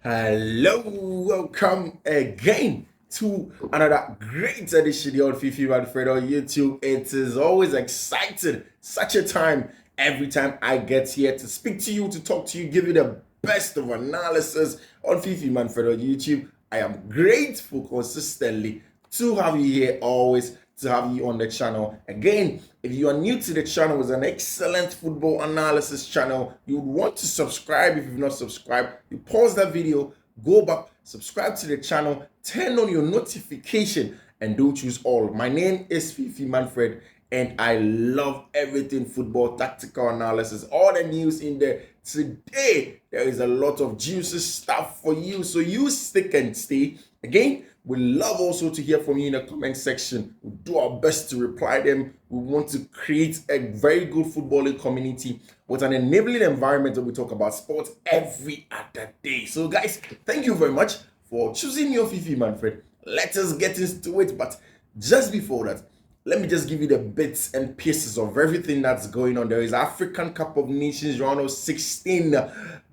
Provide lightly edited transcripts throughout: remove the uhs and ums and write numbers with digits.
Hello, welcome again to another great edition of Fiifi-Manfred on YouTube. It is always exciting, such a time every time I get here to speak to you, to talk to you, give you the best of analysis on Fiifi-Manfred on YouTube. I am grateful consistently to have you here always, to have you on the channel. Again, if you are new to the channel, it's an excellent football analysis channel. You would want to subscribe if you've not subscribed. You pause that video, go back, subscribe to the channel, turn on your notification, and don't choose all. My name is Fiifi-Manfred, and I love everything football, tactical analysis, all the news in there. Today, there is a lot of juicy stuff for you, so you stick and stay. Again, we love also to hear from you in the comment section. We'll do our best to reply them. We want to create a very good footballing community with an enabling environment that we talk about sports every other day. So guys, thank you very much for choosing your Fiifi-Manfred. Let us get into it. But just before that, let me just give you the bits and pieces of everything that's going on. There is African Cup of Nations round of 16,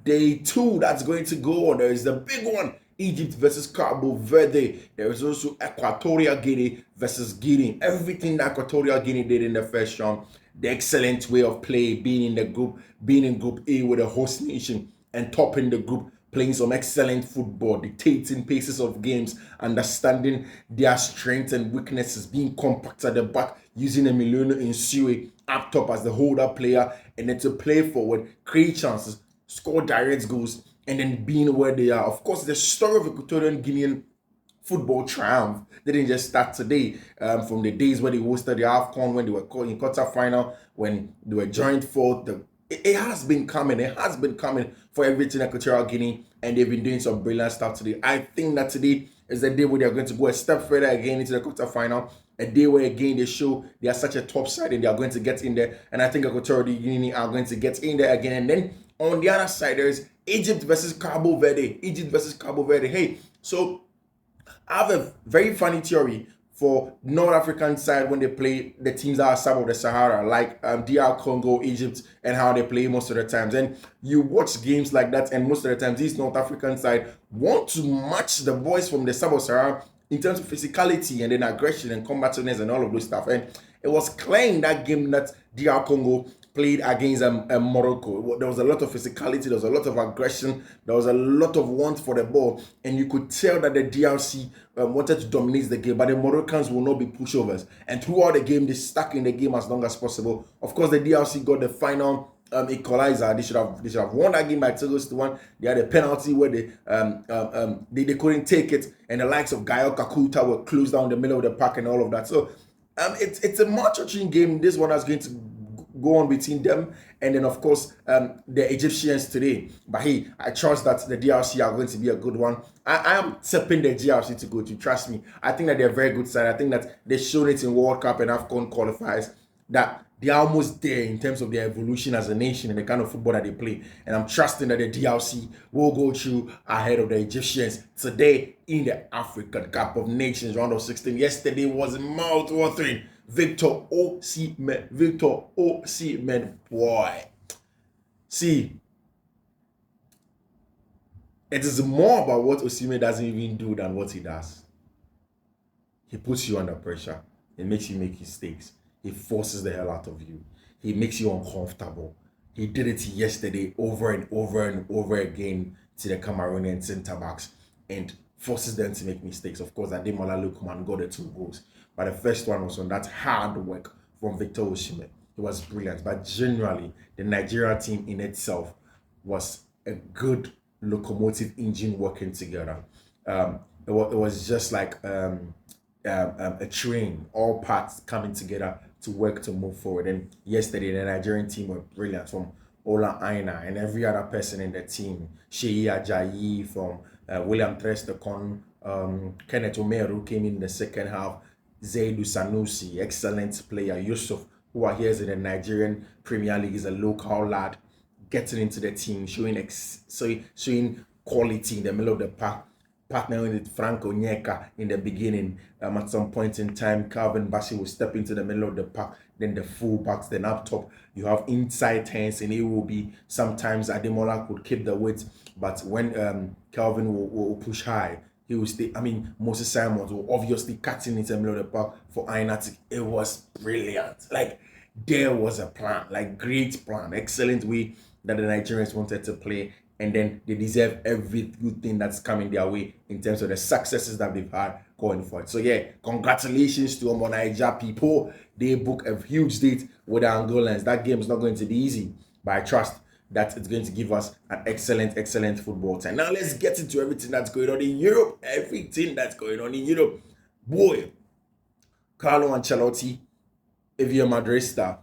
day 2 that's going to go on. There is the big one, Egypt versus Cabo Verde. There is also Equatorial Guinea versus Guinea. Everything that Equatorial Guinea did in the first round, the excellent way of play, being in the group, being in Group A with a host nation and topping the group, playing some excellent football, dictating paces of games, understanding their strengths and weaknesses, being compact at the back, using Emiliano Insue up top as the holder player, and then to play forward, create chances, score direct goals, and then being where they are. Of course, the story of Equatorial Guinean football triumph didn't just start today. From the days where they hosted the AFCON, when they were in quarter-final, when they were joined fourth, it has been coming. It has been coming for everything Equatorial Guinea, and they've been doing some brilliant stuff today. I think that today is the day where they're going to go a step further again into the quarterfinal. A day where again they show they are such a top side and they are going to get in there. And I think Equatorial Guinea are going to get in there again. And then on the other side, there is Egypt versus Cabo Verde. Egypt versus Cabo Verde. Hey, so I have a very funny theory for North African side when they play the teams that are south of the Sahara, like DR Congo, Egypt, and how they play most of the times. And you watch games like that, and most of the times these North African side want to match the boys from the south of Sahara in terms of physicality and then aggression and combativeness and all of those stuff. And it was clear in that game that DR Congo played against Morocco. There was a lot of physicality, there was a lot of aggression, there was a lot of want for the ball, and you could tell that the DRC wanted to dominate the game, but the Moroccans will not be pushovers. And throughout the game, they stuck in the game as long as possible. Of course, the DRC got the final equalizer. They should have won that game by 2-1. They had a penalty where they couldn't take it, and the likes of Gael Kakuta were closed down the middle of the park and all of that. So it's a match-watching game. This one is going to go on between them and then of course the Egyptians today. But hey, I trust that the DRC are going to be a good one. I am tipping the DRC to go to. Trust me, I think that they're a very good side. I think that they've shown it in World Cup and AFCON qualifiers that they are almost there in terms of their evolution as a nation and the kind of football that they play. And I'm trusting that the DRC will go through ahead of the Egyptians today in the African Cup of Nations round of 16. Yesterday was mouth-watering. Victor Osimhen, boy. See, it is more about what Osimhen doesn't even do than what he does. He puts you under pressure. He makes you make mistakes. He forces the hell out of you. He makes you uncomfortable. He did it yesterday over and over and over again to the Cameroonian centre backs and forces them to make mistakes. Of course, Ademola Lookman got the 2 goals. But the first one was on that hard work from Victor Osimhen. It was brilliant. But generally, the Nigeria team in itself was a good locomotive engine working together. It was just like a train, all parts coming together to work to move forward. And yesterday, the Nigerian team were brilliant, from Ola Aina and every other person in the team. Sheyi Ajayi, from William Trestekon, Kenneth Omeru came in the second half. Zaidu Sanusi, excellent player. Yusuf, who are here in the Nigerian Premier League, is a local lad, getting into the team, showing quality in the middle of the park. partnering with Franco Onyeka in the beginning. At some point in time, Calvin Bassey will step into the middle of the pack, then the full backs, then up top, you have inside hands, and it will be sometimes Ademola could keep the weight, but when Calvin will push high, he will stay. I mean, Moses Simons will obviously cut in the middle of the park for Ainatic. It was brilliant. Like, there was a plan, like great plan, excellent way that the Nigerians wanted to play, and then they deserve every good thing that's coming their way in terms of the successes that they've had going forward. So yeah, congratulations to Omo Naija people. They book a huge date with the Angolans. That game is not going to be easy, but I trust that it's going to give us an excellent football time. Now let's get into everything that's going on in Europe. Everything that's going on in Europe. Boy, Carlo Ancelotti, if you're a Madrista,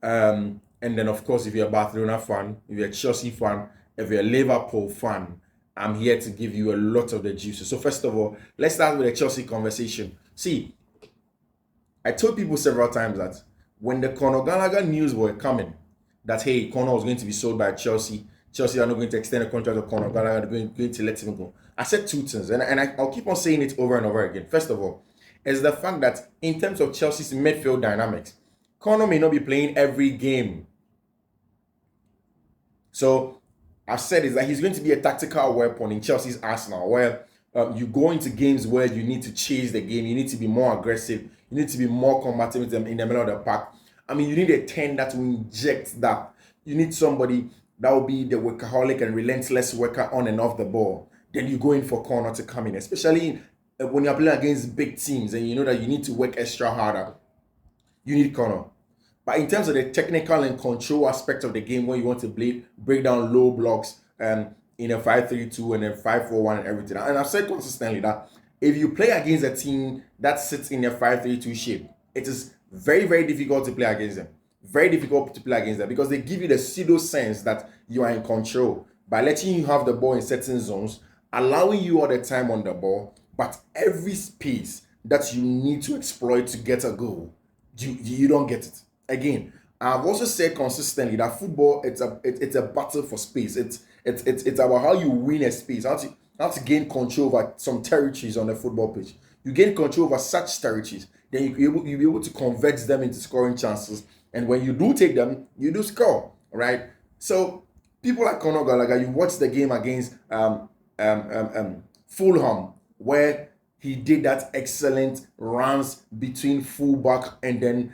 and then of course if you're a Barcelona fan, if you're a Chelsea fan, if you're a Liverpool fan, I'm here to give you a lot of the juices. So first of all, let's start with the Chelsea conversation. See, I told people several times that when the Conor Gallagher news were coming, that hey, Conor was going to be sold by Chelsea, Chelsea are not going to extend a contract with Conor Gallagher, they're going to let him go. I said two things, and I'll keep on saying it over and over again. First of all, is the fact that in terms of Chelsea's midfield dynamics, Conor may not be playing every game. So I've said is that he's going to be a tactical weapon in Chelsea's arsenal, where you go into games where you need to chase the game, you need to be more aggressive, you need to be more combative with them in the middle of the pack. I mean, you need a 10 that will inject that. You need somebody that will be the workaholic and relentless worker on and off the ball. Then you go in for Conor to come in, especially when you're playing against big teams and you know that you need to work extra harder. You need Conor. But in terms of the technical and control aspect of the game, where you want to break down low blocks in a 5-3-2 and a 5-4-1 and everything. And I've said consistently that if you play against a team that sits in a 5-3-2 shape, it is very difficult to play against them. Very difficult to play against them because they give you the pseudo sense that you are in control by letting you have the ball in certain zones, allowing you all the time on the ball, but every space that you need to exploit to get a goal, you don't get it. Again, I've also said consistently that football it's a battle for space. It's about how you win a space, how to gain control over some territories on the football pitch. You gain control over such territories, then you'll be able to convert them into scoring chances. And when you do take them, you do score, right? So people like Conor Gallagher, you watch the game against Fulham, where he did that excellent runs between fullback and then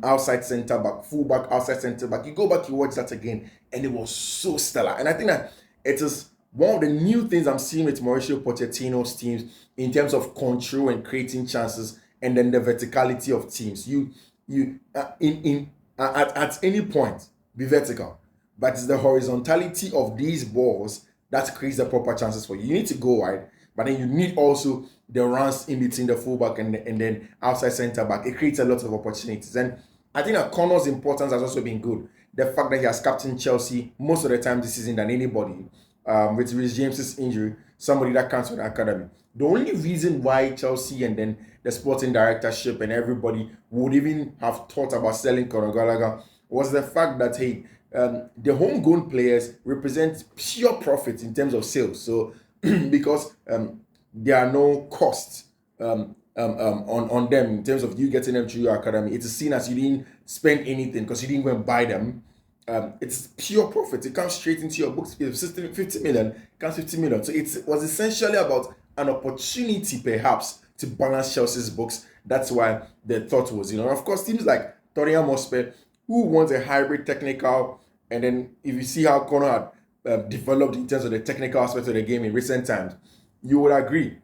outside centre back, fullback, outside centre back. You go back, you watch that again, and it was so stellar. And I think that it is one of the new things I'm seeing with Mauricio Pochettino's teams in terms of control and creating chances, and then the verticality of teams. At any point be vertical, but it's the horizontality of these balls that creates the proper chances for you. You need to go wide, but then you need also the runs in between the fullback and then outside centre back. It creates a lot of opportunities. And I think that Conor's importance has also been good. The fact that he has captained Chelsea most of the time this season than anybody, with Reece James's injury, somebody that comes from the academy. The only reason why Chelsea and then the sporting directorship and everybody would even have thought about selling Conor Gallagher was the fact that, hey, the homegrown players represent pure profit in terms of sales. So because there are no costs on them in terms of you getting them through your academy, it is seen as you didn't spend anything because you didn't go and buy them. It's pure profit. It comes straight into your books. If 50 million, it comes 50 million. So it was essentially about an opportunity perhaps to balance Chelsea's books. That's why the thought was, of course, teams like Tottenham Hotspur, who wants a hybrid technical, and then if you see how Conor had developed in terms of the technical aspect of the game in recent times, you would agree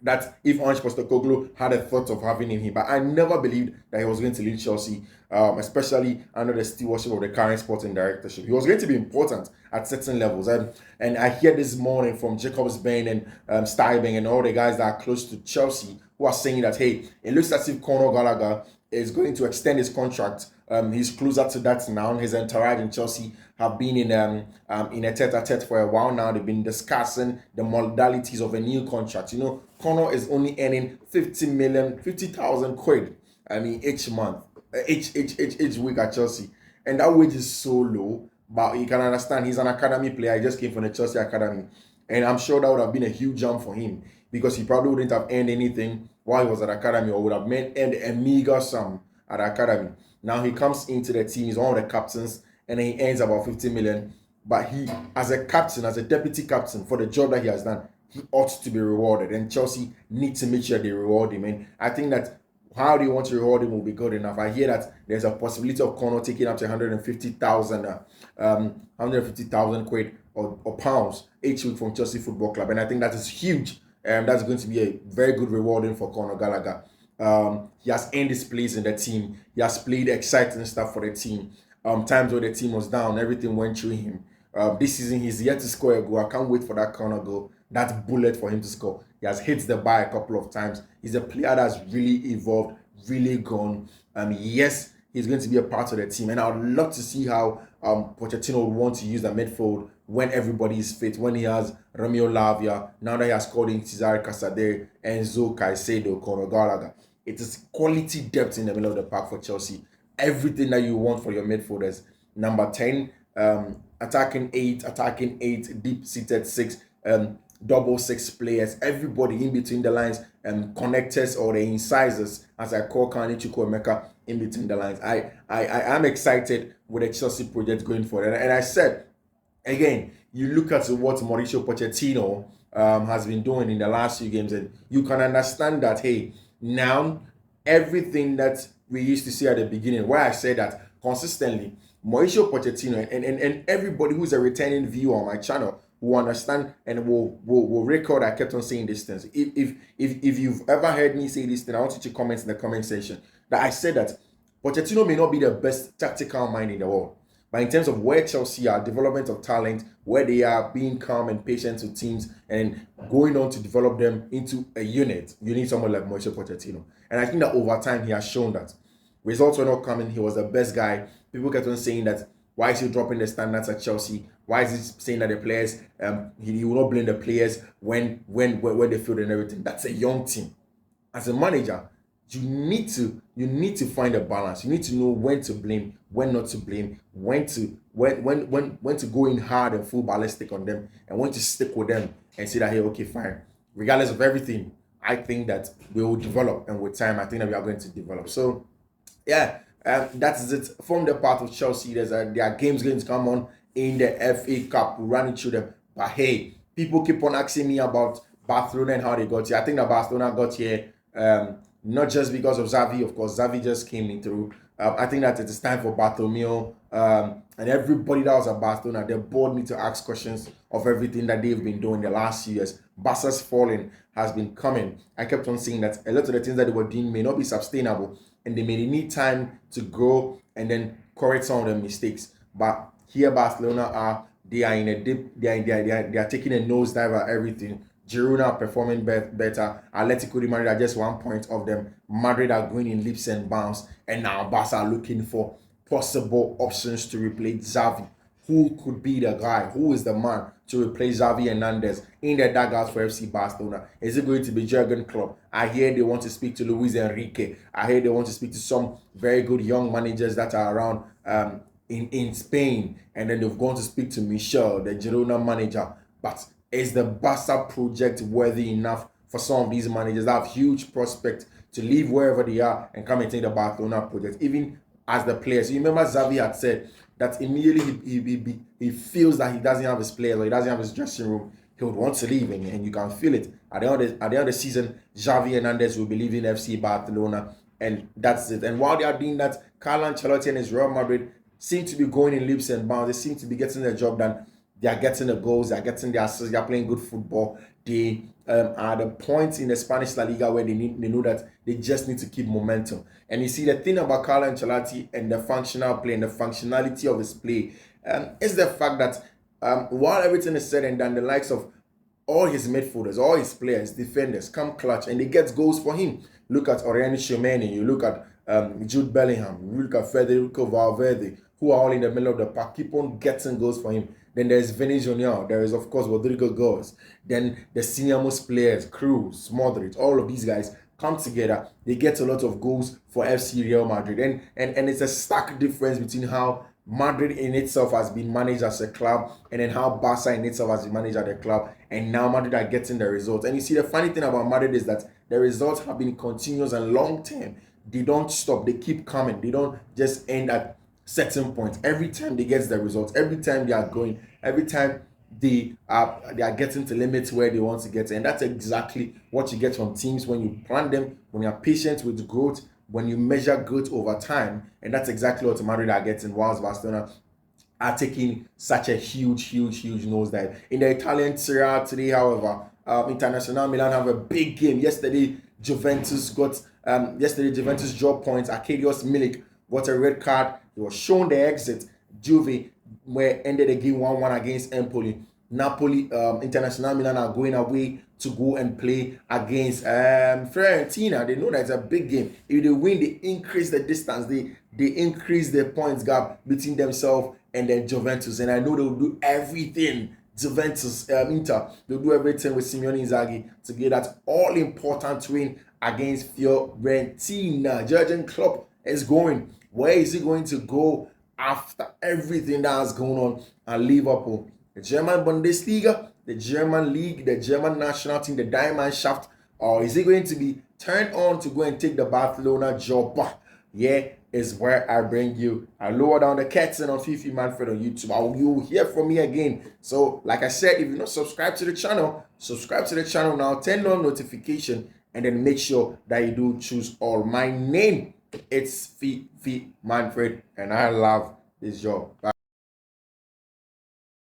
that if Ange Postecoglou had a thought of having him here, but I never believed that he was going to lead Chelsea, especially under the stewardship of the current sporting directorship. He was going to be important at certain levels, and I hear this morning from Jacobs Bain and Stuyben and all the guys that are close to Chelsea who are saying that, hey, it looks as if Conor Gallagher is going to extend his contract. He's closer to that now. His entourage in Chelsea have been in a tete-a-tete for a while now. They've been discussing the modalities of a new contract. Conor is only earning 50,000 quid. I mean, each month, each week at Chelsea, and that wage is so low. But you can understand he's an academy player. He just came from the Chelsea academy, And I'm sure that would have been a huge jump for him because he probably wouldn't have earned anything while he was at academy, or would have earned a meager sum at academy. Now he comes into the team, he's one of the captains, and he earns about 50 million. But he, as a captain, as a deputy captain, for the job that he has done, he ought to be rewarded. And Chelsea need to make sure they reward him. And I think that how they want to reward him will be good enough. I hear that there's a possibility of Connor taking up to 150,000 quid or pounds each week from Chelsea Football Club. And I think that is huge. That's going to be a very good rewarding for Conor Gallagher. He has earned his place in the team. He has played exciting stuff for the team. Times where the team was down, everything went through him. This season, he's yet to score a goal. I can't wait for that corner goal, that bullet for him to score. He has hit the bar a couple of times. He's a player that's really evolved, really gone. Yes, he's going to be a part of the team. And I would love to see how Pochettino would want to use the midfield when everybody is fit, when he has Romeo Lavia, now that he has called in Cesare Casadei, Enzo Caicedo, Conor Gallagher. It is quality depth in the middle of the park for Chelsea. Everything that you want for your midfielders. Number 10, attacking 8, deep-seated 6, double 6 players, everybody in between the lines, connectors or the incisors, as I call Kani Chukwuemeka, in between the lines. I am excited with the Chelsea project going forward. And I said, again, you look at what Mauricio Pochettino has been doing in the last few games, and you can understand that, hey, now everything that we used to see at the beginning, where I said that consistently, Mauricio Pochettino and everybody who's a returning viewer on my channel will understand and will record. I kept on saying these things. If you've ever heard me say this thing, I want you to comment in the comment section that I said that Pochettino may not be the best tactical mind in the world, but in terms of where Chelsea are, development of talent, where they are being calm and patient with teams and going on to develop them into a unit, you need someone like Mauricio Pochettino. And I think that over time he has shown that. Results were not coming. He was the best guy. People kept on saying that, why is he dropping the standards at Chelsea? Why is he saying that the players, he will not blame the players when they failed and everything? That's a young team. As a manager, you need to find a balance. You need to know when to blame, when not to blame, when to go in hard and full ballistic on them, and when to stick with them and say that, hey, okay, fine. Regardless of everything, I think that we will develop, and with time, I think that we are going to develop. So, yeah, that's it from the part of Chelsea. There are games going to come on in the FA Cup. We're running through them. But hey, people keep on asking me about Barcelona and how they got here. I think that Barcelona got here not just because of Xavi. Of course, Xavi just came in through. I think that it is time for Bartomeu and everybody that was at Barcelona. The board need to ask questions of everything that they've been doing the last few years. Barca's falling has been coming. I kept on saying that a lot of the things that they were doing may not be sustainable, and they may need time to grow and then correct some of the mistakes. But here Barcelona are in a dip. They are taking a nosedive at everything. Girona are performing better. Atletico de Madrid are just 1 point of them. Madrid are going in leaps and bounds, and now Barca are looking for possible options to replace Xavi. Who could be the guy? Who is the man to replace Xavi Hernandez in the dugouts for FC Barcelona? Is it going to be Jurgen Klopp? I hear they want to speak to Luis Enrique. I hear they want to speak to some very good young managers that are around in Spain. And then they've gone to speak to Michel, the Girona manager. But is the Barca project worthy enough for some of these managers that have huge prospects to leave wherever they are and come and take the Barcelona project? Even as the players. You remember Xavi had said that immediately he feels that he doesn't have his players or he doesn't have his dressing room, he would want to leave, and you can feel it. At the end of the season, Xavi Hernandez will be leaving FC Barcelona, and that's it. And while they are doing that, Carlo Ancelotti and his Real Madrid seem to be going in leaps and bounds. They seem to be getting their job done. They are getting the goals, they are getting the assists, they are playing good football. They are the points in the Spanish La Liga where they know that they just need to keep momentum. And you see, the thing about Carlo Ancelotti and the functional play and the functionality of his play is the fact that while everything is said and done, the likes of all his midfielders, all his players, defenders come clutch and they get goals for him. Look at Oriani Tchouameni, you look at Jude Bellingham, you look at Federico Valverde, who are all in the middle of the park, keep on getting goals for him. Then there's Vinny Junior. There is, of course, Rodrigo Goes. Then the senior-most players, Cruz, Modric, all of these guys come together. They get a lot of goals for FC Real Madrid. And it's a stark difference between how Madrid in itself has been managed as a club, and then how Barca in itself has been managed as a club, and now Madrid are getting the results. And you see, the funny thing about Madrid is that the results have been continuous and long term. They don't stop, they keep coming. They don't just end at certain points. Every time they get the results, every time they are going, every time they are getting to limits where they want to get to. And that's exactly what you get from teams when you plan them, when you're patient with growth, when you measure growth over time. And that's exactly what Madrid are getting, whilst Barcelona are taking such a huge nosedive. In the Italian Serie A today, however, International Milan have a big game. Yesterday, Juventus dropped points. Arkadiusz Milik got a red card. He was shown the exit. Juve ended the game 1-1 against Empoli. Napoli, International Milan are going away to go and play against Fiorentina. They know that it's a big game. If they win, they increase the distance. They increase the points gap between themselves and then Juventus. And I know they will do everything. Juventus, Inter, they'll do everything with Simone Inzaghi to get that all-important win against Fiorentina. Jurgen Klopp is going. Where is he going to go after everything that's going on at Liverpool? The German Bundesliga, the German League, the German national team, the Diamond Shaft, or is he going to be turned on to go and take the Barcelona job? Yeah, is where I bring you. I lower down the curtain on Fiifi-Manfred on YouTube. You will hear from me again. So, like I said, if you're not subscribed to the channel, subscribe to the channel now, turn on notification, and then make sure that you do choose all. My name, it's Fiifi-Manfred, and I love this job. Bye.